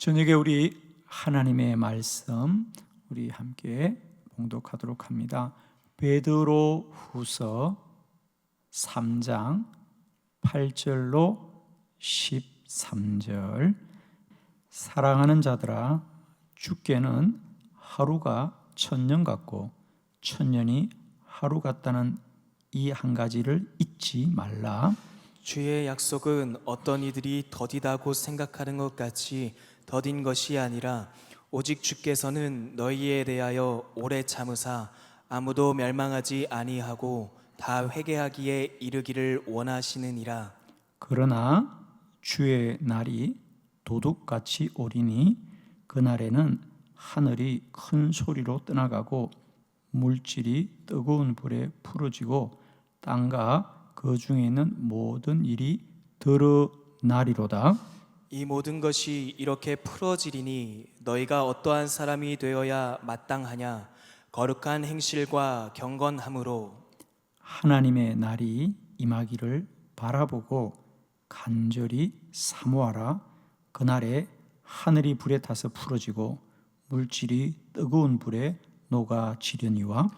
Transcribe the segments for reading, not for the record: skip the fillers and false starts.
저녁에 우리 하나님의 말씀 우리 함께 봉독하도록 합니다. 베드로후서 3장 8절로 13절. 사랑하는 자들아, 주께는 하루가 천년 같고 천년이 하루 같다는 이 한 가지를 잊지 말라. 주의 약속은 어떤 이들이 더디다고 생각하는 것 같이 더딘 것이 아니라 오직 주께서는 너희에 대하여 오래 참으사 아무도 멸망하지 아니하고 다 회개하기에 이르기를 원하시느니라. 그러나 주의 날이 도둑같이 오리니 그날에는 하늘이 큰 소리로 떠나가고 물질이 뜨거운 불에 풀어지고 땅과 그 중에 있는 모든 일이 드러나리로다. 이 모든 것이 이렇게 풀어지리니 너희가 어떠한 사람이 되어야 마땅하냐? 거룩한 행실과 경건함으로 하나님의 날이 임하기를 바라보고 간절히 사모하라. 그날에 하늘이 불에 타서 풀어지고 물질이 뜨거운 불에 녹아지려니와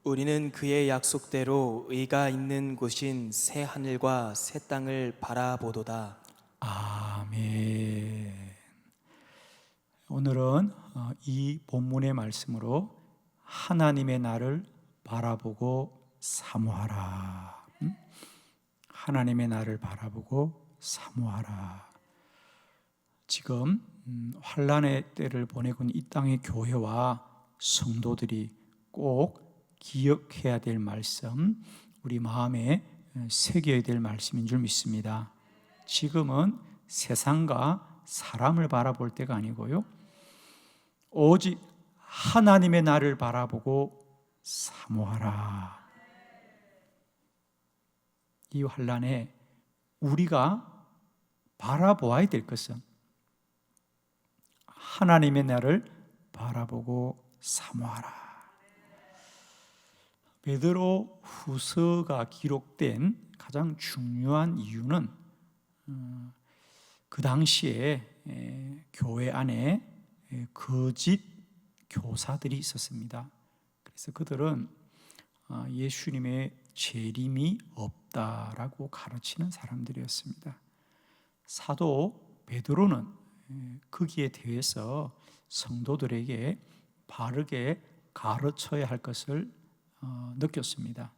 우리는 그의 약속대로 의가 있는 곳인 새 하늘과 새 땅을 바라보도다. 아멘. 오늘은 이 본문의 말씀으로 하나님의 날을 바라보고 사모하라. 하나님의 날을 바라보고 사모하라. 지금 환난의 때를 보내고 있는 이 땅의 교회와 성도들이 꼭 기억해야 될 말씀, 우리 마음에 새겨야 될 말씀인 줄 믿습니다. 지금은 세상과 사람을 바라볼 때가 아니고요, 오직 하나님의 날을 바라보고 사모하라. 이 환난에 우리가 바라보아야 될 것은 하나님의 날을 바라보고 사모하라. 베드로 후서가 기록된 가장 중요한 이유는 그 당시에 교회 안에 거짓 교사들이 있었습니다. 그래서 그들은 예수님의 재림이 없다라고 가르치는 사람들이었습니다. 사도 베드로는 거기에 대해서 성도들에게 바르게 가르쳐야 할 것을 느꼈습니다.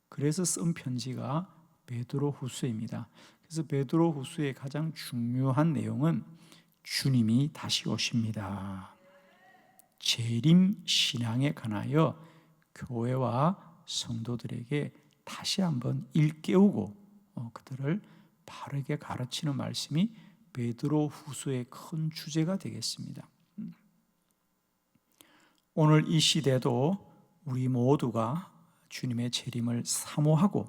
그래서 쓴 편지가 베드로후서입니다. 그래서 베드로후서의 가장 중요한 내용은 주님이 다시 오십니다. 재림 신앙에 관하여 교회와 성도들에게 다시 한번 일깨우고 그들을 바르게 가르치는 말씀이 베드로후서의 큰 주제가 되겠습니다. 오늘 이 시대도 우리 모두가 주님의 재림을 사모하고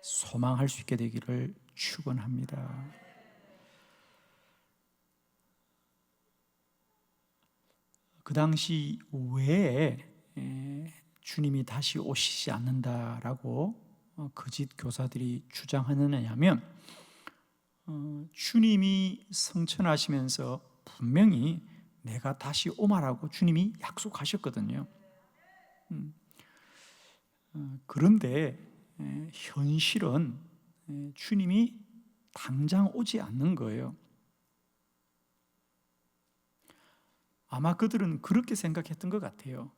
소망할 수 있게 되기를 축원합니다. 그 당시 왜 주님이 다시 오시지 않는다라고 거짓 교사들이 주장하느냐면, 주님이 성천하시면서 분명히 내가 다시 오마라고 주님이 약속하셨거든요. 그런데 현실은 주님이 당장 오지 않는 거예요. 아마 그들은 그렇게 생각했던 것 같아요.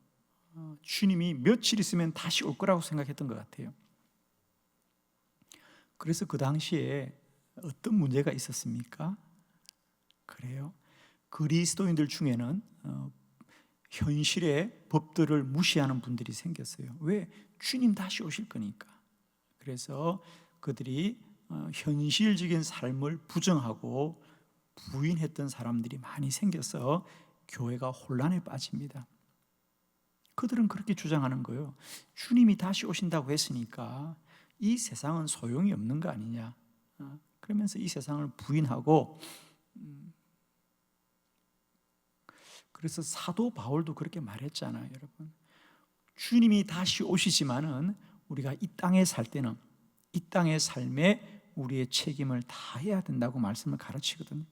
주님이 며칠 있으면 다시 올 거라고 생각했던 것 같아요. 그래서 그 당시에 어떤 문제가 있었습니까? 그래요. 그리스도인들 중에는 현실의 법들을 무시하는 분들이 생겼어요. 왜? 주님 다시 오실 거니까. 그래서 그들이 현실적인 삶을 부정하고 부인했던 사람들이 많이 생겨서 교회가 혼란에 빠집니다. 그들은 그렇게 주장하는 거예요. 주님이 다시 오신다고 했으니까 이 세상은 소용이 없는 거 아니냐. 그러면서 이 세상을 부인하고, 그래서 사도 바울도 그렇게 말했잖아요, 여러분. 주님이 다시 오시지만은 우리가 이 땅에 살 때는 이 땅의 삶에 우리의 책임을 다해야 된다고 말씀을 가르치거든요.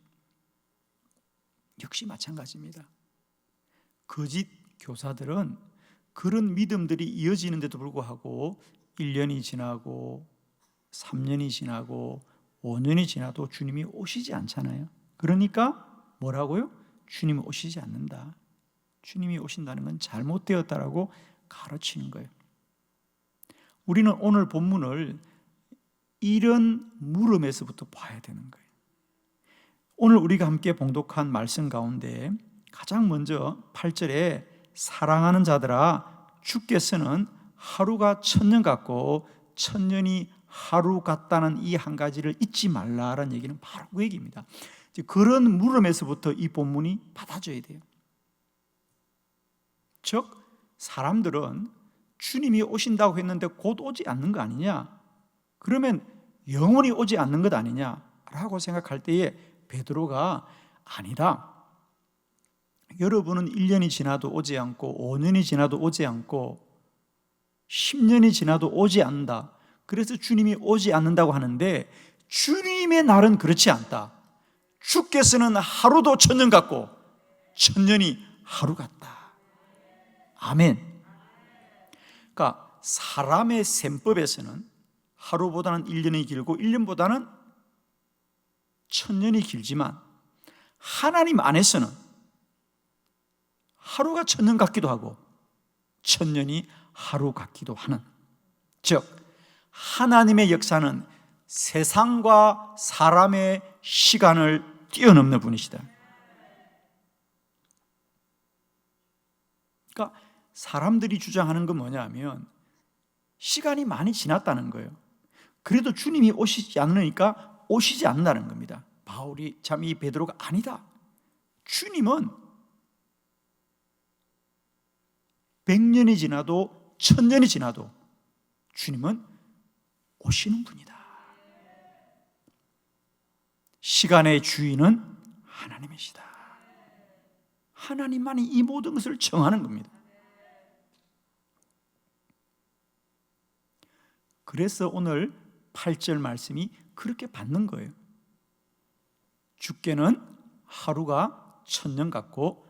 역시 마찬가지입니다. 거짓 교사들은 그런 믿음들이 이어지는데도 불구하고 1년이 지나고 3년이 지나고 5년이 지나도 주님이 오시지 않잖아요. 그러니까 뭐라고요? 주님이 오시지 않는다. 주님이 오신다는 건 잘못되었다라고 가르치는 거예요. 우리는 오늘 본문을 이런 물음에서부터 봐야 되는 거예요. 오늘 우리가 함께 봉독한 말씀 가운데 가장 먼저 8절에 사랑하는 자들아 주께서는 하루가 천년 같고 천년이 하루 같다는 이 한 가지를 잊지 말라라는 얘기는 바로 그 얘기입니다. 그런 물음에서부터 이 본문이 받아줘야 돼요. 즉 사람들은 주님이 오신다고 했는데 곧 오지 않는 거 아니냐, 그러면 영원히 오지 않는 것 아니냐라고 생각할 때에 베드로가 아니다, 여러분은 1년이 지나도 오지 않고 5년이 지나도 오지 않고 10년이 지나도 오지 않는다. 그래서 주님이 오지 않는다고 하는데 주님의 날은 그렇지 않다. 주께서는 하루도 천년 같고 천년이 하루 같다. 아멘. 그러니까 사람의 셈법에서는 하루보다는 1년이 길고 1년보다는 천년이 길지만 하나님 안에서는 하루가 천년 같기도 하고 천년이 하루 같기도 하는, 즉 하나님의 역사는 세상과 사람의 시간을 뛰어넘는 분이시다. 그러니까 사람들이 주장하는 건 뭐냐면 시간이 많이 지났다는 거예요. 그래도 주님이 오시지 않으니까 오시지 않는다는 겁니다. 바울이 참 이 베드로가 아니다, 주님은 100년이 지나도 1000년이 지나도 주님은 오시는 분이다. 시간의 주인은 하나님이시다. 하나님만이 이 모든 것을 정하는 겁니다. 그래서 오늘 8절 말씀이 그렇게 받는 거예요. 주께는 하루가 천년 같고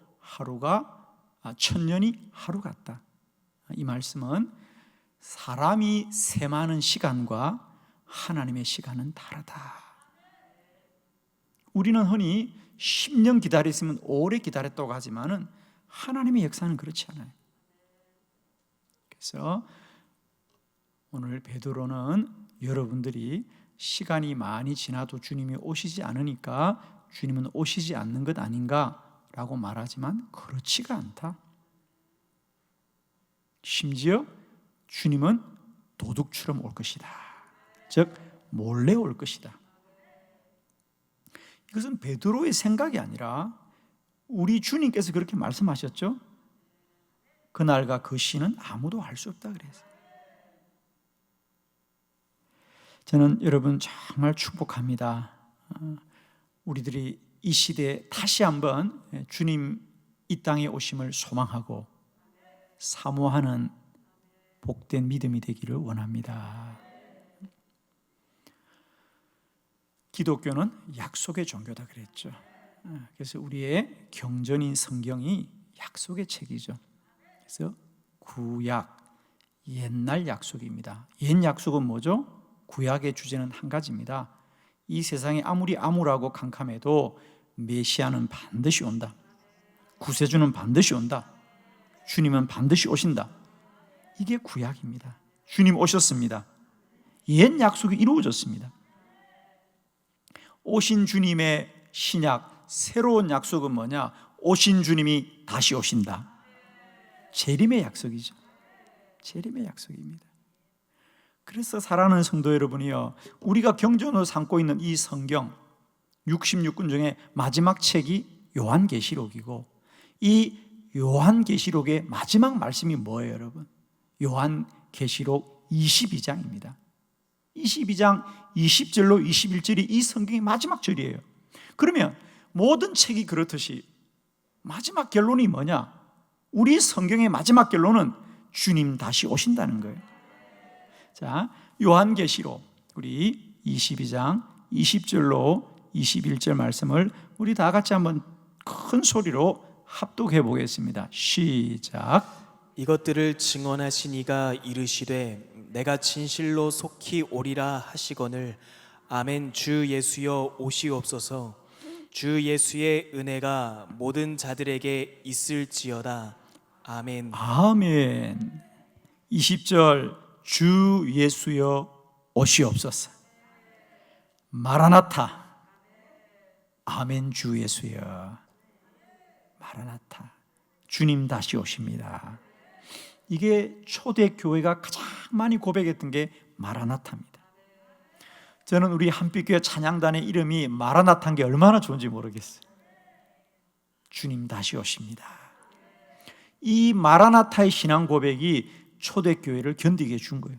천년이 하루 같다. 이 말씀은 사람이 셈하는 시간과 하나님의 시간은 다르다. 우리는 흔히 10년 기다렸으면 오래 기다렸다고 하지만은 하나님의 역사는 그렇지 않아요. 그래서 오늘 베드로는 여러분들이 시간이 많이 지나도 주님이 오시지 않으니까 주님은 오시지 않는 것 아닌가라고 말하지만 그렇지가 않다. 심지어 주님은 도둑처럼 올 것이다. 즉 몰래 올 것이다. 이것은 베드로의 생각이 아니라 우리 주님께서 그렇게 말씀하셨죠. 그날과 그 시는 아무도 알 수 없다 그래서. 저는 여러분 정말 축복합니다. 우리들이 이 시대에 다시 한번 주님 이 땅에 오심을 소망하고 사모하는 복된 믿음이 되기를 원합니다. 기독교는 약속의 종교다 그랬죠. 그래서 우리의 경전인 성경이 약속의 책이죠. 그래서 구약, 옛날 약속입니다. 옛 약속은 뭐죠? 구약의 주제는 한 가지입니다. 이 세상이 아무리 암울하고 캄캄해도 메시아는 반드시 온다. 구세주는 반드시 온다. 주님은 반드시 오신다. 이게 구약입니다. 주님 오셨습니다. 옛 약속이 이루어졌습니다. 오신 주님의 신약, 새로운 약속은 뭐냐? 오신 주님이 다시 오신다. 재림의 약속이죠. 재림의 약속입니다. 그래서 사랑하는 성도 여러분이요, 우리가 경전으로 삼고 있는 이 성경 66권 중에 마지막 책이 요한계시록이고, 이 요한계시록의 마지막 말씀이 뭐예요 여러분? 요한계시록 22장입니다 22장 20절로 21절이 이 성경의 마지막 절이에요. 그러면 모든 책이 그렇듯이 마지막 결론이 뭐냐? 우리 성경의 마지막 결론은 주님 다시 오신다는 거예요. 자, 요한계시록 우리 22장 20절로 21절 말씀을 우리 다 같이 한번 큰 소리로 합독해 보겠습니다. 시작. 이것들을 증언하신 이가 이르시되 내가 진실로 속히 오리라 하시거늘 아멘. 주 예수여 오시옵소서. 주 예수의 은혜가 모든 자들에게 있을지어다. 아멘. 아멘. 20절 주 예수여 오시옵소서. 마라나타. 아멘. 주 예수여. 마라나타. 주님 다시 오십니다. 이게 초대교회가 가장 많이 고백했던 게 마라나타입니다. 저는 우리 한빛교회 찬양단의 이름이 마라나타인 게 얼마나 좋은지 모르겠어요. 주님 다시 오십니다. 이 마라나타의 신앙 고백이 초대교회를 견디게 해준 거예요.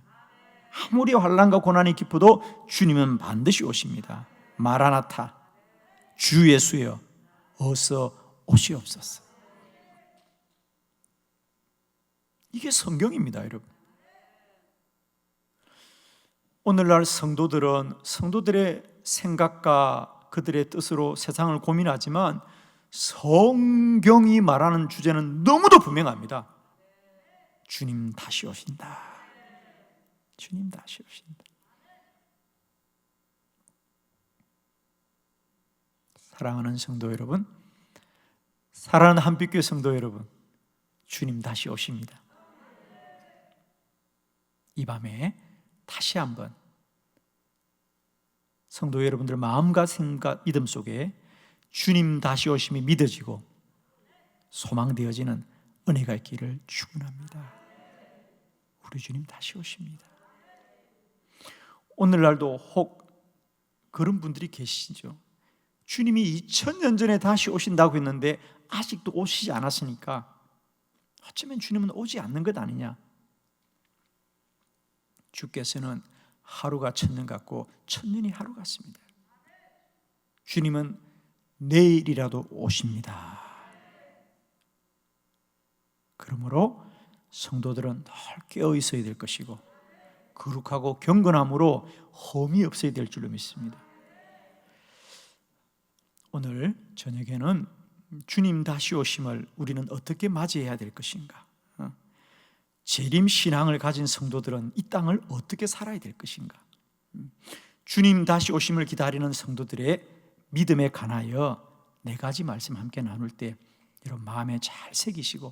아무리 환난과 고난이 깊어도 주님은 반드시 오십니다. 마라나타. 주 예수여 어서 오시옵소서. 이게 성경입니다, 여러분. 오늘날 성도들의 생각과 그들의 뜻으로 세상을 고민하지만 성경이 말하는 주제는 너무도 분명합니다. 주님 다시 오신다. 주님 다시 오신다. 사랑하는 성도 여러분, 사랑하는 한빛교회 성도 여러분, 주님 다시 오십니다. 이 밤에 다시 한번 성도 여러분들 마음과 생각, 믿음 속에 주님 다시 오심이 믿어지고 소망되어지는 은혜가 있기를 축원합니다. 우리 주님 다시 오십니다. 오늘날도 혹 그런 분들이 계시죠. 주님이 2000년 전에 다시 오신다고 했는데 아직도 오시지 않았으니까 어쩌면 주님은 오지 않는 것 아니냐. 주께서는 하루가 천년 같고 천년이 하루 같습니다. 주님은 내일이라도 오십니다. 그러므로 성도들은 늘 깨어 있어야 될 것이고 거룩하고 경건함으로 험이 없어야 될 줄로 믿습니다. 오늘 저녁에는 주님 다시 오심을 우리는 어떻게 맞이해야 될 것인가? 재림 신앙을 가진 성도들은 이 땅을 어떻게 살아야 될 것인가? 주님 다시 오심을 기다리는 성도들의 믿음에 관하여 4가지 말씀 함께 나눌 때 여러분 마음에 잘 새기시고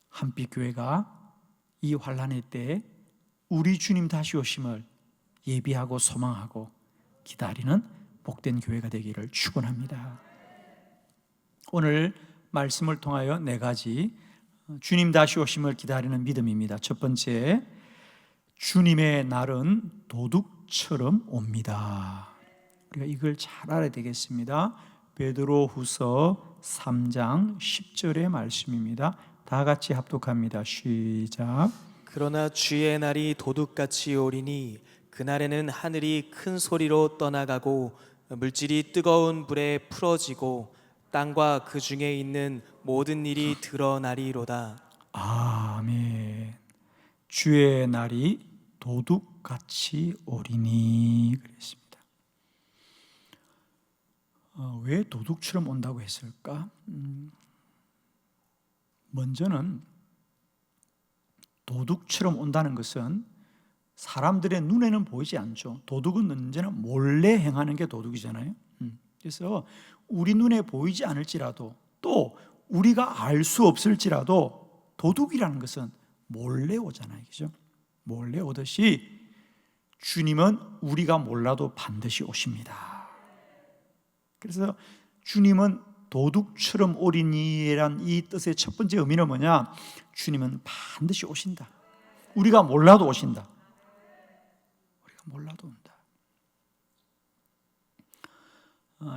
한빛교회가 이 환난의 때에 우리 주님 다시 오심을 예비하고 소망하고 기다리는 복된 교회가 되기를 축원합니다. 오늘 말씀을 통하여 4가지 주님 다시 오심을 기다리는 믿음입니다. 첫 번째, 주님의 날은 도둑처럼 옵니다. 우리가 이걸 잘 알아야 되겠습니다. 베드로후서 3장 10절의 말씀입니다. 다 같이 합독합니다. 시작. 그러나 주의 날이 도둑같이 오리니 그날에는 하늘이 큰 소리로 떠나가고 물질이 뜨거운 불에 풀어지고 땅과 그 중에 있는 모든 일이 드러나리로다. 아멘. 주의 날이 도둑같이 오리니 그랬습니다. 왜 도둑처럼 온다고 했을까? 먼저는 도둑처럼 온다는 것은 사람들의 눈에는 보이지 않죠. 도둑은 언제나 몰래 행하는 게 도둑이잖아요. 그래서 우리 눈에 보이지 않을지라도 또 우리가 알 수 없을지라도 도둑이라는 것은 몰래 오잖아요. 그죠? 몰래 오듯이 주님은 우리가 몰라도 반드시 오십니다. 그래서 주님은 도둑처럼 오리니란 이 뜻의 첫 번째 의미는 뭐냐? 주님은 반드시 오신다. 우리가 몰라도 오신다. 우리가 몰라도 온다.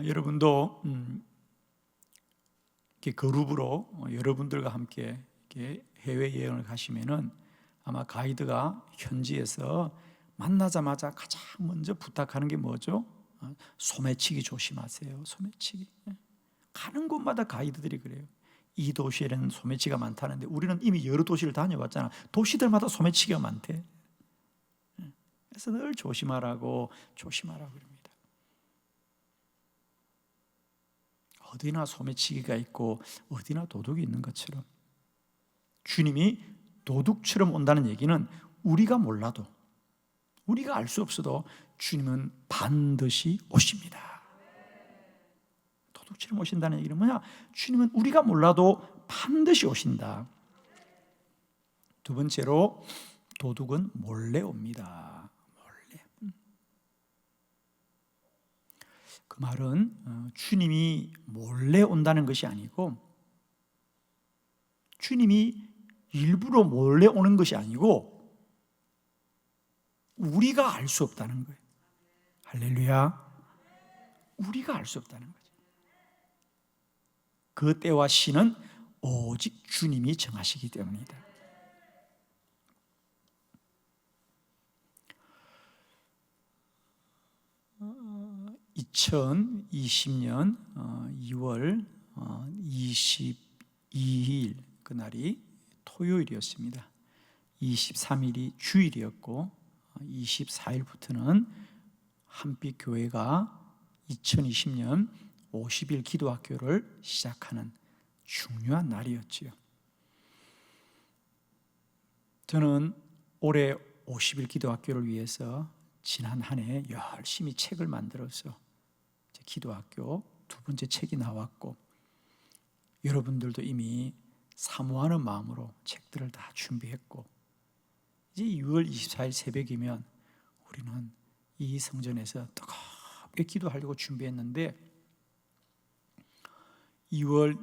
여러분도 이렇게 그룹으로 여러분들과 함께 이렇게 해외 여행을 가시면은 아마 가이드가 현지에서 만나자마자 가장 먼저 부탁하는 게 뭐죠? 소매치기 조심하세요. 소매치기. 가는 곳마다 가이드들이 그래요. 이 도시에는 소매치기가 많다는데 우리는 이미 여러 도시를 다녀봤잖아. 도시들마다 소매치기가 많대. 그래서 늘 조심하라고 그럽니다. 어디나 소매치기가 있고 어디나 도둑이 있는 것처럼 주님이 도둑처럼 온다는 얘기는 우리가 몰라도, 우리가 알 수 없어도 주님은 반드시 오십니다. 도둑처럼 오신다는 얘기는 뭐냐? 주님은 우리가 몰라도 반드시 오신다. 두 번째로 도둑은 몰래 옵니다. 몰래. 그 말은 주님이 몰래 온다는 것이 아니고, 주님이 일부러 몰래 오는 것이 아니고 우리가 알 수 없다는 거예요. 할렐루야. 우리가 알 수 없다는 거죠. 그 때와 시는 오직 주님이 정하시기 때문이다. 어, 2020년 2월 22일 그날이 토요일이었습니다. 23일이 주일이었고 24일부터는 한빛교회가 2020년 50일 기도학교를 시작하는 중요한 날이었지요. 저는 올해 50일 기도학교를 위해서 지난 한 해 열심히 책을 만들어서 기도학교 두 번째 책이 나왔고, 여러분들도 이미 사모하는 마음으로 책들을 다 준비했고, 이제 6월 24일 새벽이면 우리는 이 성전에서 뜨겁게 기도하려고 준비했는데 2월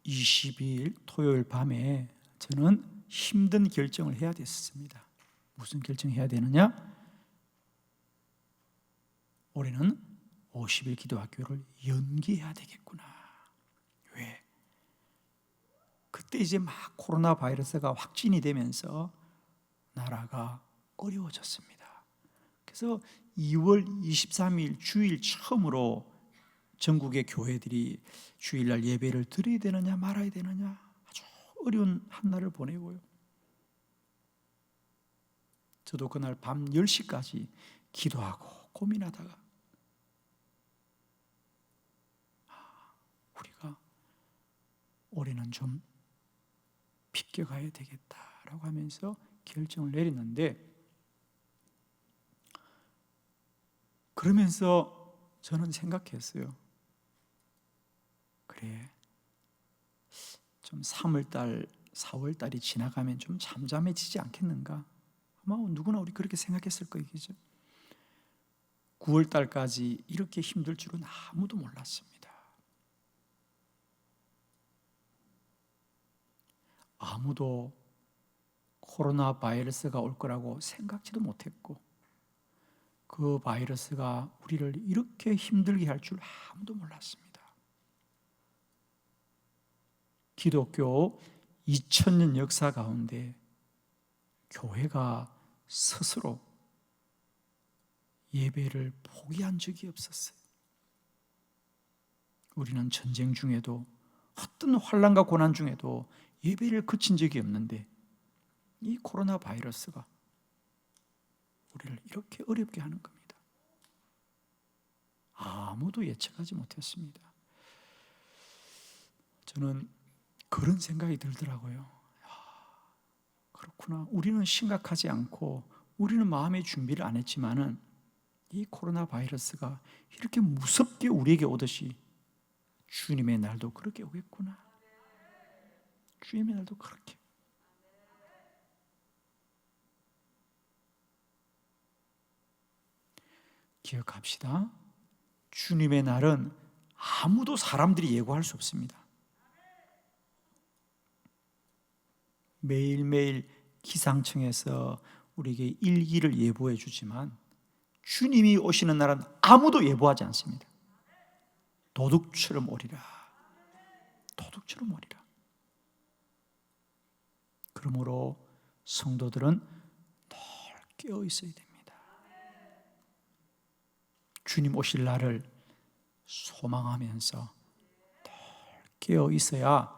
22일 토요일 밤에 저는 힘든 결정을 해야 됐습니다. 무슨 결정해야 되느냐? 올해는 50일 기도학교를 연기해야 되겠구나. 왜? 그때 이제 막 코로나 바이러스가 확진이 되면서 나라가 어려워졌습니다. 그래서 2월 23일 주일 처음으로 전국의 교회들이 주일날 예배를 드려야 되느냐 말아야 되느냐 아주 어려운 한 날을 보내고요. 저도 그날 밤 10시까지 기도하고 고민하다가 우리가 올해는 좀 비껴가야 되겠다라고 하면서 결정을 내렸는데, 그러면서 저는 생각했어요. 그래, 좀 3월달, 4월달이 지나가면 좀 잠잠해지지 않겠는가? 아마 누구나 우리 그렇게 생각했을 거이죠. 9월달까지 이렇게 힘들 줄은 아무도 몰랐습니다. 아무도 코로나 바이러스가 올 거라고 생각지도 못했고, 그 바이러스가 우리를 이렇게 힘들게 할 줄 아무도 몰랐습니다. 기독교 2000년 역사 가운데 교회가 스스로 예배를 포기한 적이 없었어요. 우리는 전쟁 중에도 어떤 환난과 고난 중에도 예배를 그친 적이 없는데 이 코로나 바이러스가 우리를 이렇게 어렵게 하는 겁니다. 아무도 예측하지 못했습니다. 저는 그런 생각이 들더라고요. 그렇구나. 우리는 심각하지 않고 우리는 마음의 준비를 안 했지만은 이 코로나 바이러스가 이렇게 무섭게 우리에게 오듯이 주님의 날도 그렇게 오겠구나. 주님의 날도 그렇게. 기억합시다. 주님의 날은 아무도 사람들이 예고할 수 없습니다. 매일매일 기상청에서 우리에게 일기를 예보해 주지만 주님이 오시는 날은 아무도 예보하지 않습니다. 도둑처럼 오리라. 도둑처럼 오리라. 그러므로 성도들은 늘 깨어 있어야 됩니다. 주님 오실 날을 소망하면서 늘 깨어 있어야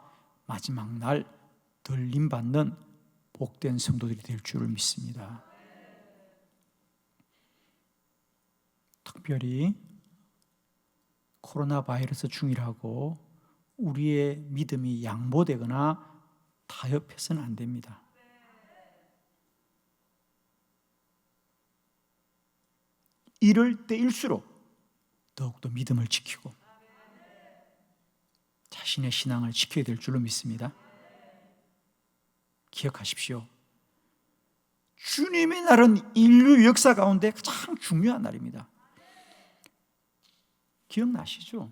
마지막 날 들림받는 복된 성도들이 될 줄을 믿습니다. 특별히 코로나 바이러스 중이라고 우리의 믿음이 양보되거나 타협해서는 안 됩니다. 이럴 때일수록 더욱더 믿음을 지키고 자신의 신앙을 지켜야 될 줄로 믿습니다. 기억하십시오. 주님의 날은 인류 역사 가운데 가장 중요한 날입니다. 기억나시죠?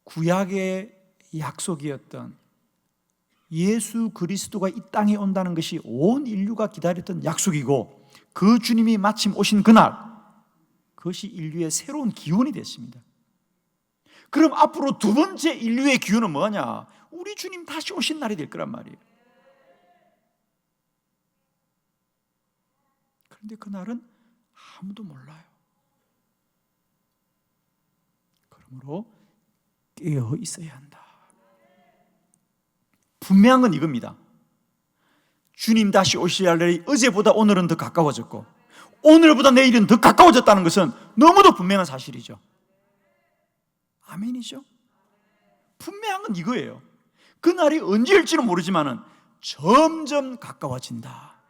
구약의 약속이었던 예수 그리스도가 이 땅에 온다는 것이 온 인류가 기다렸던 약속이고, 그 주님이 마침 오신 그날, 그것이 인류의 새로운 기원이 됐습니다. 그럼 앞으로 두 번째 인류의 기원은 뭐냐? 우리 주님 다시 오신 날이 될 거란 말이에요. 그런데 그날은 아무도 몰라요. 그러므로 깨어 있어야 한다. 분명한 건 이겁니다. 주님 다시 오실 날이 어제보다 오늘은 더 가까워졌고, 오늘보다 내일은 더 가까워졌다는 것은 너무도 분명한 사실이죠. 아멘이죠? 분명한 건 이거예요. 그날이 언제일지는 모르지만은 점점 가까워진다.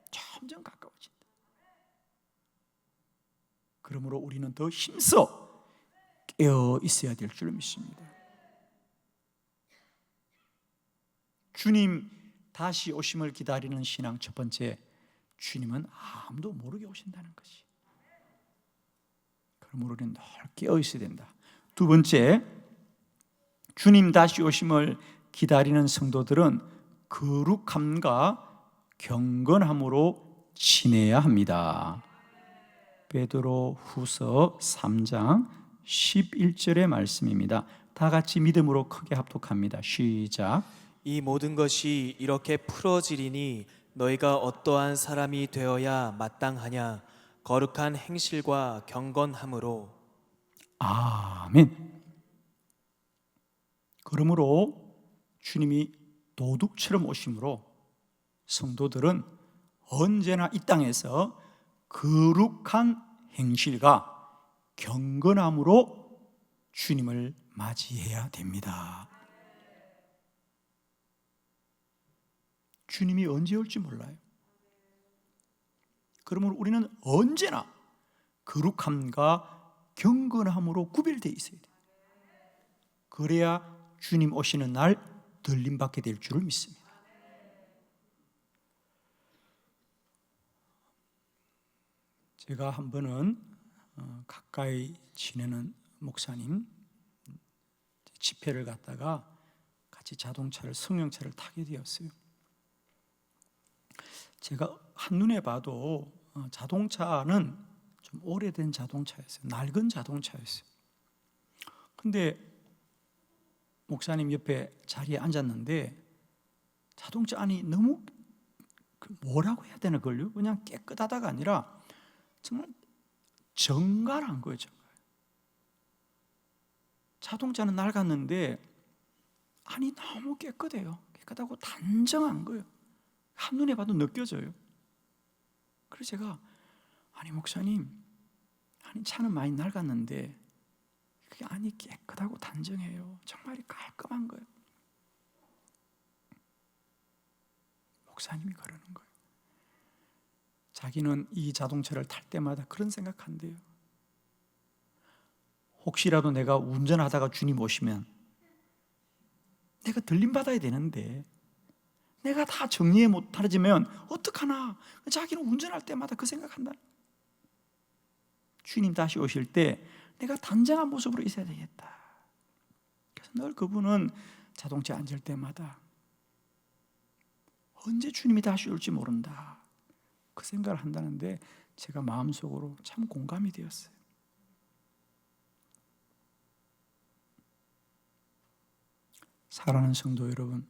점점 가까워진다. 그러므로 우리는 더 힘써 깨어 있어야 될 줄 믿습니다. 주님 다시 오심을 기다리는 신앙 첫 번째, 주님은 아무도 모르게 오신다는 것이. 그러므로 우리는 늘 깨어 있어야 된다. 두 번째, 주님 다시 오심을 기다리는 성도들은 거룩함과 경건함으로 지내야 합니다. 베드로 후서 3장 11절의 말씀입니다. 다 같이 믿음으로 크게 합독합니다. 시작. 이 모든 것이 이렇게 풀어지리니 너희가 어떠한 사람이 되어야 마땅하냐? 거룩한 행실과 경건함으로. 아멘. 그러므로 주님이 도둑처럼 오심으로 성도들은 언제나 이 땅에서 거룩한 행실과 경건함으로 주님을 맞이해야 됩니다. 주님이 언제 올지 몰라요. 그러므로 우리는 언제나 거룩함과 경건함으로 구별되어 있어야 돼요. 그래야 주님 오시는 날 들림받게 될 줄을 믿습니다. 제가 한 번은 가까이 지내는 목사님 집회를 갔다가 같이 자동차를, 승용차를 타게 되었어요. 제가 한눈에 봐도 자동차는 좀 오래된 자동차였어요. 낡은 자동차였어요. 근데 목사님 옆에 자리에 앉았는데 자동차 안이 너무 뭐라고 해야 되나 걸요? 그냥 깨끗하다가 아니라 정말 정갈한 거예요. 정갈. 자동차는 낡았는데 안이 너무 깨끗해요. 깨끗하고 단정한 거예요. 한눈에 봐도 느껴져요. 그래서 제가, 아니 목사님, 아니 차는 많이 낡았는데 그게 안이 깨끗하고 단정해요. 정말 깔끔한 거예요. 목사님이 그러는 거예요. 자기는 이 자동차를 탈 때마다 그런 생각한대요. 혹시라도 내가 운전하다가 주님 오시면 내가 들림받아야 되는데 내가 다 정리해 못하지면 어떡하나. 자기는 운전할 때마다 그 생각한다. 주님 다시 오실 때 내가 단정한 모습으로 있어야 되겠다. 그래서 늘 그분은 자동차에 앉을 때마다 언제 주님이 다시 올지 모른다, 그 생각을 한다는데 제가 마음속으로 참 공감이 되었어요. 사랑하는 성도 여러분,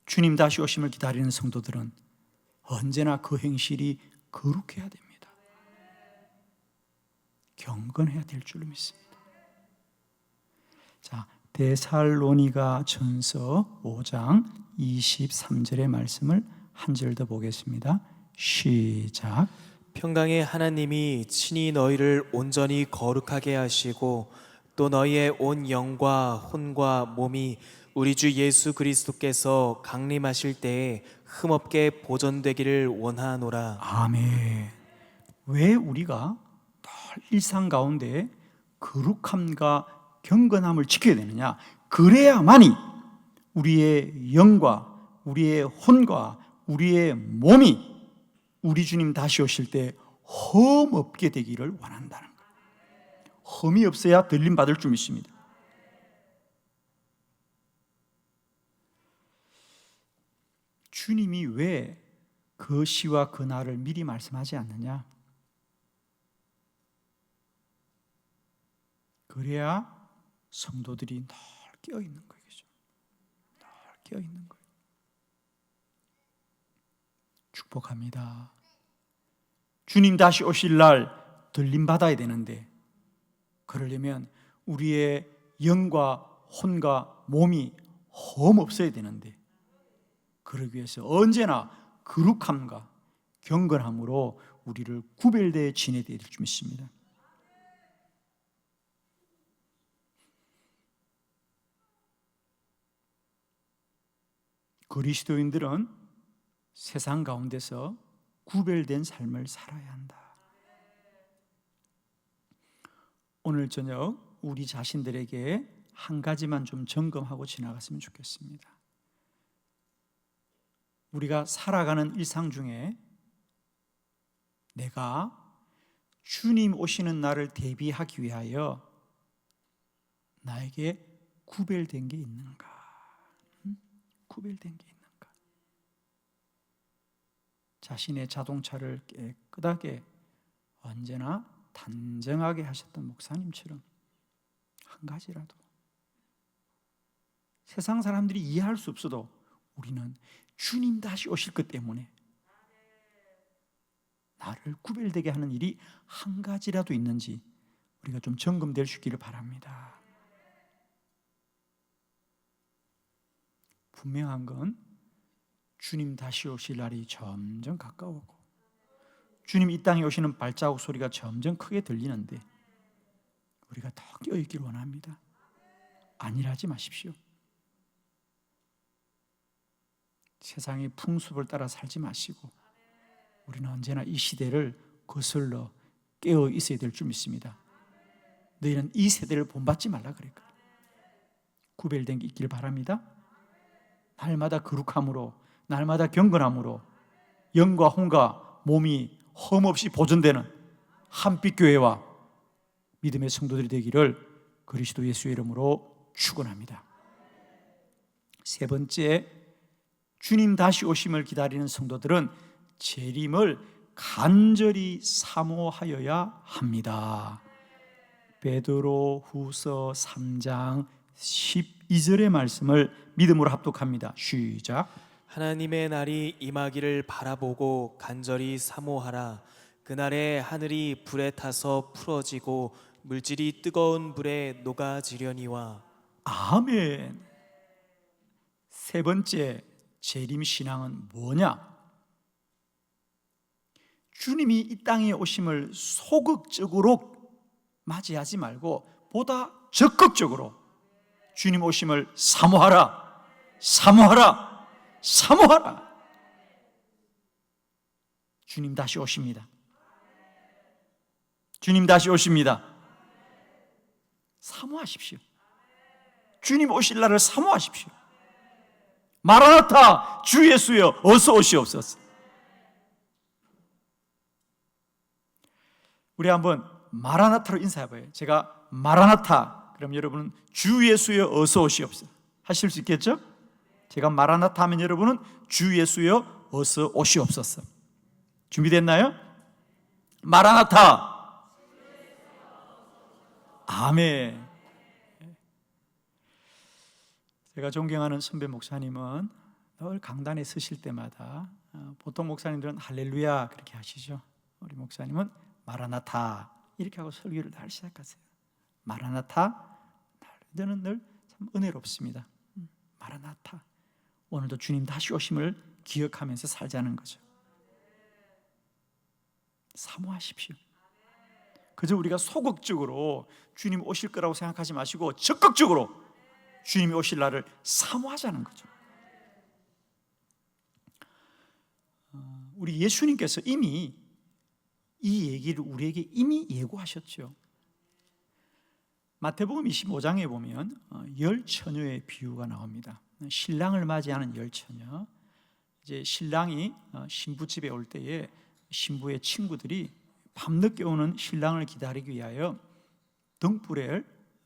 주님 다시 오심을 기다리는 성도들은 언제나 그 행실이 거룩해야 됩니다. 경건해야 될 줄로 믿습니다. 자, 데살로니가 전서 5장 23절의 말씀을 한 절 더 보겠습니다. 시작. 평강의 하나님이 친히 너희를 온전히 거룩하게 하시고 또 너희의 온 영과 혼과 몸이 우리 주 예수 그리스도께서 강림하실 때에 흠없게 보존되기를 원하노라. 아멘. 왜 우리가 늘 일상 가운데 거룩함과 경건함을 지켜야 되느냐? 그래야만이 우리의 영과 우리의 혼과 우리의 몸이 우리 주님 다시 오실 때 흠없게 되기를 원한다는 거예요. 흠이 없어야 들림 받을 줄 믿습니다. 주님이 왜 그 시와 그 날을 미리 말씀하지 않느냐? 그래야 성도들이 늘 깨어 있는 거죠. 늘 깨어 있는 거예요. 축복합니다. 주님 다시 오실 날 들림 받아야 되는데, 그러려면 우리의 영과 혼과 몸이 흠 없어야 되는데, 그러기 위해서 언제나 거룩함과 경건함으로 우리를 구별되어 지내야 될 줄 믿습니다. 그리스도인들은 세상 가운데서 구별된 삶을 살아야 한다. 오늘 저녁 우리 자신들에게 한 가지만 좀 점검하고 지나갔으면 좋겠습니다. 우리가 살아가는 일상 중에 내가 주님 오시는 날을 대비하기 위하여 나에게 구별된 게 있는가? 구별된 게 있는가? 자신의 자동차를 깨끗하게 언제나 단정하게 하셨던 목사님처럼 한 가지라도 세상 사람들이 이해할 수 없어도 우리는 주님 다시 오실 것 때문에 나를 구별되게 하는 일이 한 가지라도 있는지 우리가 좀 점검될 수 있기를 바랍니다. 분명한 건 주님 다시 오실 날이 점점 가까워오고 주님 이 땅에 오시는 발자국 소리가 점점 크게 들리는데 우리가 더 깨어있기를 원합니다. 안일하지 마십시오. 세상의 풍습을 따라 살지 마시고 우리는 언제나 이 시대를 거슬러 깨어 있어야 될 줄 믿습니다. 너희는 이 세대를 본받지 말라 그랬거든. 구별된 게 있길 바랍니다. 날마다 거룩함으로 날마다 경건함으로 영과 혼과 몸이 흠없이 보존되는 한빛 교회와 믿음의 성도들이 되기를 그리스도 예수의 이름으로 축원합니다. 세 번째, 주님 다시 오심을 기다리는 성도들은 재림을 간절히 사모하여야 합니다. 베드로 후서 3장 12절의 말씀을 믿음으로 합독합니다. 시작. 하나님의 날이 임하기를 바라보고 간절히 사모하라. 그날에 하늘이 불에 타서 풀어지고 물질이 뜨거운 불에 녹아지려니와. 아멘. 세 번째 재림 신앙은 뭐냐? 주님이 이 땅에 오심을 소극적으로 맞이하지 말고 보다 적극적으로 주님 오심을 사모하라, 사모하라, 사모하라. 주님 다시 오십니다. 주님 다시 오십니다. 사모하십시오. 주님 오실 날을 사모하십시오. 마라나타, 주 예수여 어서 오시옵소서. 우리 한번 마라나타로 인사해봐요. 제가 마라나타, 그럼 여러분은 주 예수여 어서 오시옵소서 하실 수 있겠죠? 제가 마라나타 하면 여러분은 주 예수여 어서 오시옵소서. 준비됐나요? 마라나타. 아멘. 제가 존경하는 선배 목사님은 늘 강단에 서실 때마다 보통 목사님들은 할렐루야 그렇게 하시죠. 우리 목사님은 마라나타 이렇게 하고 설교를 다 시작하세요. 마라나타. 저는 늘 참 은혜롭습니다. 마라나타. 오늘도 주님 다시 오심을 기억하면서 살자는 거죠. 사모하십시오. 그저 우리가 소극적으로 주님 오실 거라고 생각하지 마시고 적극적으로 주님이 오실 날을 사모하자는 거죠. 우리 예수님께서 이미 이 얘기를 우리에게 이미 예고하셨죠. 마태복음 25장에 보면 열 처녀의 비유가 나옵니다. 신랑을 맞이하는 열 처녀. 이제 신랑이 신부집에 올 때에 신부의 친구들이 밤늦게 오는 신랑을 기다리기 위하여 등불을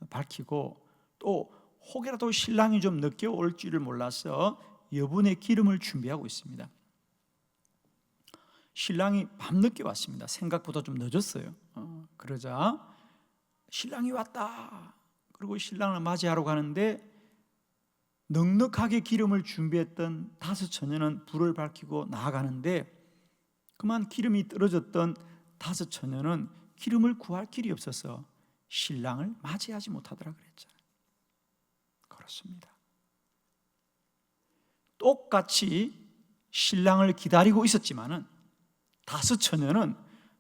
밝히고, 또 혹여라도 신랑이 좀 늦게 올 줄을 몰라서 여분의 기름을 준비하고 있습니다. 신랑이 밤늦게 왔습니다. 생각보다 좀 늦었어요. 그러자 신랑이 왔다. 그리고 신랑을 맞이하러 가는데 넉넉하게 기름을 준비했던 5 처녀는 불을 밝히고 나아가는데, 그만 기름이 떨어졌던 5 처녀는 기름을 구할 길이 없어서 신랑을 맞이하지 못하더라 그랬잖아요. 그렇습니다. 똑같이 신랑을 기다리고 있었지만은 5 처녀는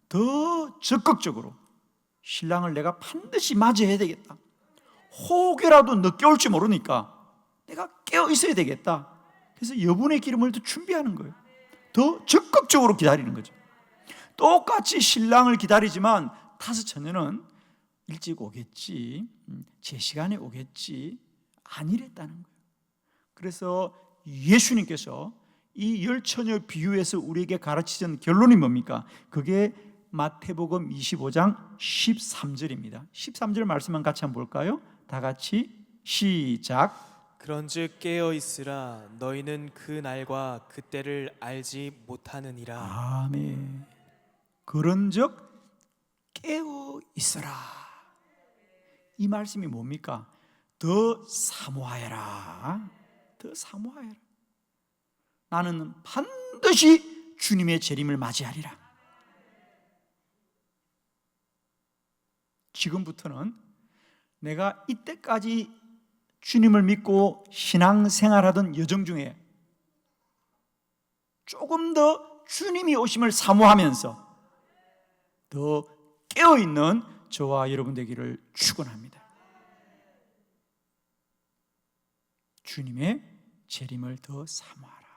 더 적극적으로 신랑을 내가 반드시 맞이해야 되겠다. 혹여라도 늦게 올지 모르니까 내가 깨어 있어야 되겠다. 그래서 여분의 기름을 더 준비하는 거예요. 더 적극적으로 기다리는 거죠. 똑같이 신랑을 기다리지만 5 처녀는 일찍 오겠지, 제 시간에 오겠지, 안 이랬다는 거예요. 그래서 예수님께서 이 열 처녀 비유에서 우리에게 가르치신 결론이 뭡니까? 그게 마태복음 25장 13절입니다. 13절 말씀만 같이 한번 볼까요? 다 같이 시작. 그런즉 깨어 있으라. 너희는 그 날과 그 때를 알지 못하느니라. 아멘. 그런즉 깨어 있어라. 이 말씀이 뭡니까? 더 사모하여라. 더 사모하여라. 나는 반드시 주님의 재림을 맞이하리라. 지금부터는 내가 이때까지 주님을 믿고 신앙생활하던 여정 중에 조금 더 주님이 오심을 사모하면서 더 깨어있는 저와 여러분 되기를 축원합니다. 주님의 재림을 더 사모하라.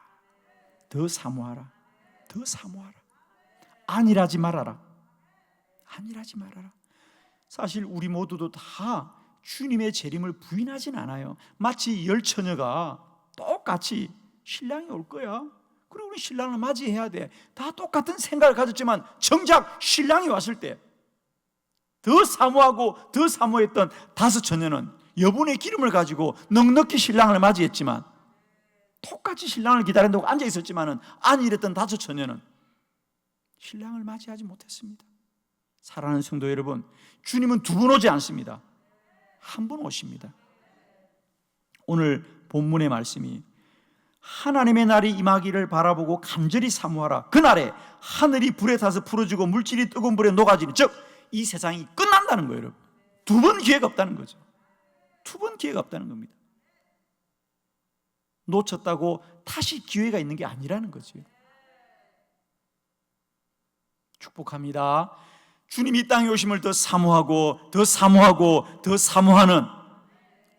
더 사모하라. 더 사모하라. 안일하지 말아라. 안일하지 말아라. 사실 우리 모두도 다 주님의 재림을 부인하진 않아요. 마치 열 처녀가 똑같이 신랑이 올 거야, 그리고 우리 신랑을 맞이해야 돼, 다 똑같은 생각을 가졌지만 정작 신랑이 왔을 때 더 사모하고 더 사모했던 5 처녀는 여분의 기름을 가지고 넉넉히 신랑을 맞이했지만, 똑같이 신랑을 기다린다고 앉아 있었지만은 안일했던 5 처녀는 신랑을 맞이하지 못했습니다. 사랑하는 성도 여러분, 주님은 2번 오지 않습니다. 1번 오십니다. 오늘 본문의 말씀이 하나님의 날이 임하기를 바라보고 간절히 사모하라. 그날에 하늘이 불에 타서 풀어지고 물질이 뜨거운 불에 녹아지니, 즉 이 세상이 끝난다는 거예요. 여러분, 2번 기회가 없다는 거죠. 2번 기회가 없다는 겁니다. 놓쳤다고 다시 기회가 있는 게 아니라는 거죠. 축복합니다. 주님이 이 땅에 오심을 더 사모하고 더 사모하고 더 사모하는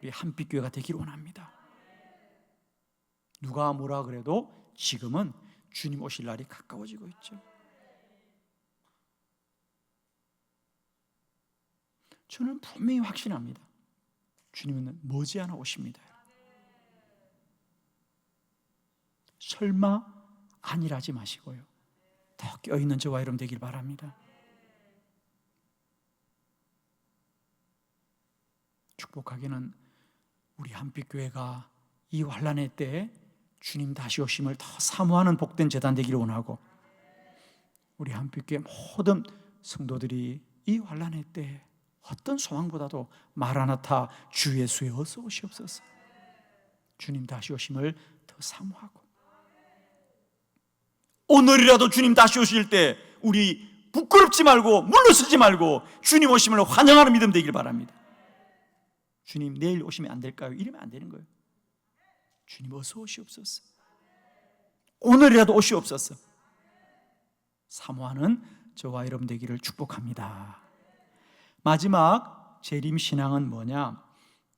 우리 한빛교회가 되기를 원합니다. 누가 뭐라 그래도 지금은 주님 오실 날이 가까워지고 있죠. 저는 분명히 확신합니다. 주님은 머지않아 오십니다. 설마 안일하지 마시고요, 더 껴있는 저와 여러분 되길 바랍니다. 축복하기는 우리 한빛교회가 이 환난의 때에 주님 다시 오심을 더 사모하는 복된 재단 되기를 원하고, 우리 한빛교회 모든 성도들이 이 환난의 때에 어떤 소망보다도 마라나타 주 예수의 어서 오시옵소서, 주님 다시 오심을 더 사모하고, 오늘이라도 주님 다시 오실 때 우리 부끄럽지 말고 물러서지 말고 주님 오심을 환영하는 믿음 되길 바랍니다. 주님 내일 오시면 안 될까요? 이러면 안 되는 거예요. 주님 어서 오시옵소서, 오늘이라도 오시옵소서. 사모하는 저와 여러분 되기를 축복합니다. 마지막 재림 신앙은 뭐냐?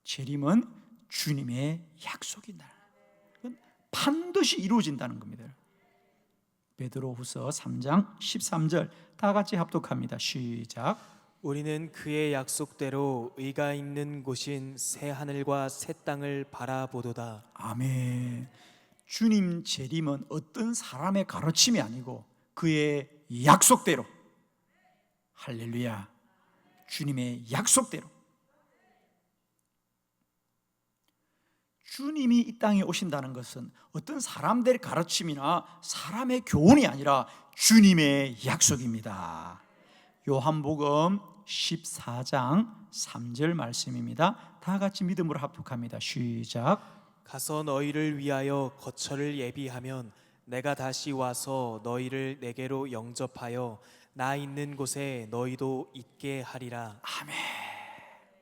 재림은 주님의 약속이다. 반드시 이루어진다는 겁니다. 베드로후서 3장 13절 다 같이 합독합니다. 시작. 우리는 그의 약속대로 의가 있는 곳인 새 하늘과 새 땅을 바라보도다. 아멘. 주님 재림은 어떤 사람의 가르침이 아니고 그의 약속대로, 할렐루야, 주님의 약속대로, 주님이 이 땅에 오신다는 것은 어떤 사람들의 가르침이나 사람의 교훈이 아니라 주님의 약속입니다. 요한복음 14장 3절 말씀입니다. 다 같이 믿음으로 합독합니다. 시작. 가서 너희를 위하여 거처를 예비하면 내가 다시 와서 너희를 내게로 영접하여 나 있는 곳에 너희도 있게 하리라. 아멘.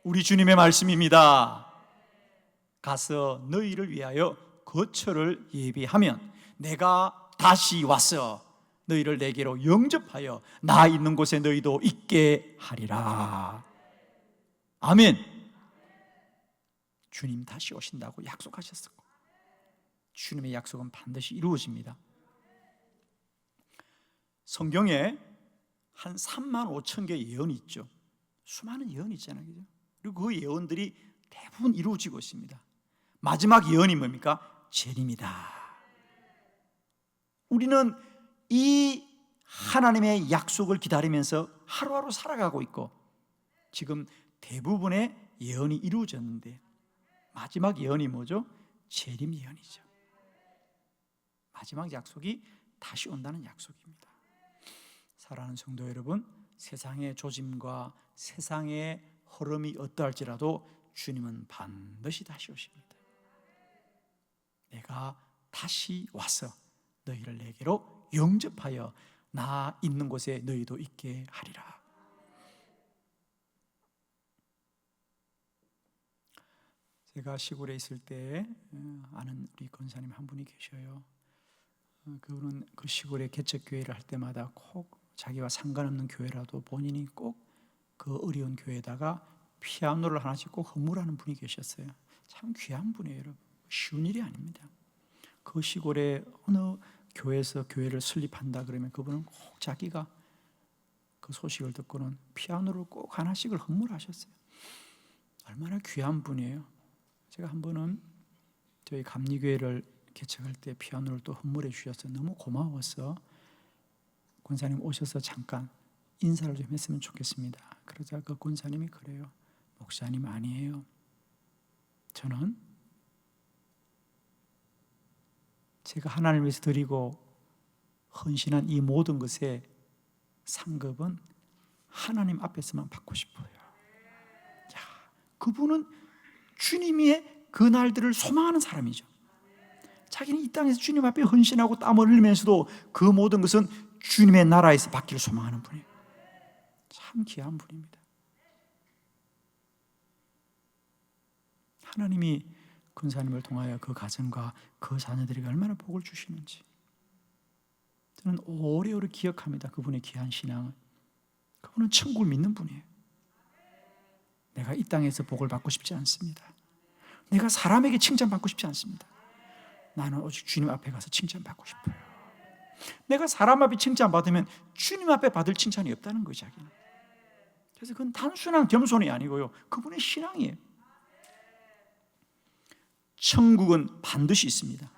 우리 주님의 말씀입니다. 가서 너희를 위하여 거처를 예비하면 내가 다시 와서 너희를 내게로 영접하여 나 있는 곳에 너희도 있게 하리라. 아멘. 주님 다시 오신다고 약속하셨어. 주님의 약속은 반드시 이루어집니다. 성경에 한 3만 5천 개의 예언이 있죠. 수많은 예언이 있잖아요, 그죠? 그리고 그 예언들이 대부분 이루어지고 있습니다. 마지막 예언이 뭡니까? 재림이다. 우리는 이 하나님의 약속을 기다리면서 하루하루 살아가고 있고 지금 대부분의 예언이 이루어졌는데 마지막 예언이 뭐죠? 재림 예언이죠. 마지막 약속이 다시 온다는 약속입니다. 사랑하는 성도 여러분, 세상의 조짐과 세상의 흐름이 어떠할지라도 주님은 반드시 다시 오십니다. 내가 다시 와서 너희를 내게로 영접하여 나 있는 곳에 너희도 있게 하리라. 제가 시골에 있을 때 아는 우리 권사님 한 분이 계셔요. 그분은 그 시골에 개척교회를 할 때마다 꼭 자기와 상관없는 교회라도 본인이 꼭 그 어려운 교회에다가 피아노를 하나씩 꼭 헌물하는 분이 계셨어요. 참 귀한 분이에요, 여러분. 쉬운 일이 아닙니다. 그 시골에 어느 교회에서 교회를 설립한다 그러면 그분은 꼭 자기가 그 소식을 듣고는 피아노를 꼭 하나씩을 헌물하셨어요. 얼마나 귀한 분이에요. 제가 한 번은 저희 감리교회를 개척할 때 피아노를 또 헌물해 주셔서 너무 고마워서 권사님 오셔서 잠깐 인사를 좀 했으면 좋겠습니다. 그러자 그 권사님이 그래요. 목사님 아니에요. 저는 제가 하나님을 위해서 드리고 헌신한 이 모든 것의 상급은 하나님 앞에서만 받고 싶어요. 야, 그분은 주님의 그 날들을 소망하는 사람이죠. 자기는 이 땅에서 주님 앞에 헌신하고 땀을 흘리면서도 그 모든 것은 주님의 나라에서 받기를 소망하는 분이에요. 참 귀한 분입니다. 하나님이 권사님을 통하여 그 가정과 그 자녀들에게 얼마나 복을 주시는지 저는 오래오래 기억합니다. 그분의 귀한 신앙을. 그분은 천국을 믿는 분이에요. 내가 이 땅에서 복을 받고 싶지 않습니다. 내가 사람에게 칭찬받고 싶지 않습니다. 나는 오직 주님 앞에 가서 칭찬받고 싶어요. 내가 사람 앞에 칭찬받으면 주님 앞에 받을 칭찬이 없다는 거죠, 자기는. 그래서 그건 단순한 겸손이 아니고요, 그분의 신앙이에요. 천국은 반드시 있습니다.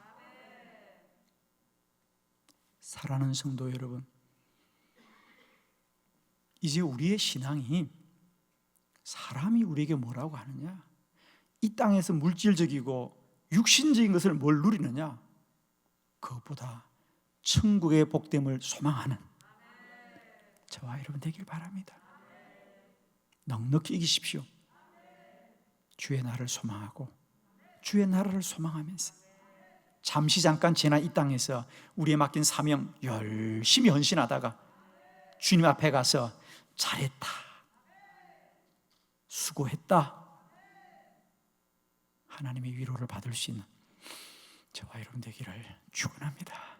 사랑하는 성도 여러분, 이제 우리의 신앙이 사람이 우리에게 뭐라고 하느냐, 이 땅에서 물질적이고 육신적인 것을 뭘 누리느냐, 그것보다 천국의 복됨을 소망하는 저와 여러분 되길 바랍니다. 넉넉히 이기십시오. 주의 날을 소망하고 주의 나라를 소망하면서 잠시 잠깐 지난 이 땅에서 우리의 맡긴 사명 열심히 헌신하다가 주님 앞에 가서 잘했다, 수고했다, 하나님의 위로를 받을 수 있는 저와 여러분 되기를 축원합니다.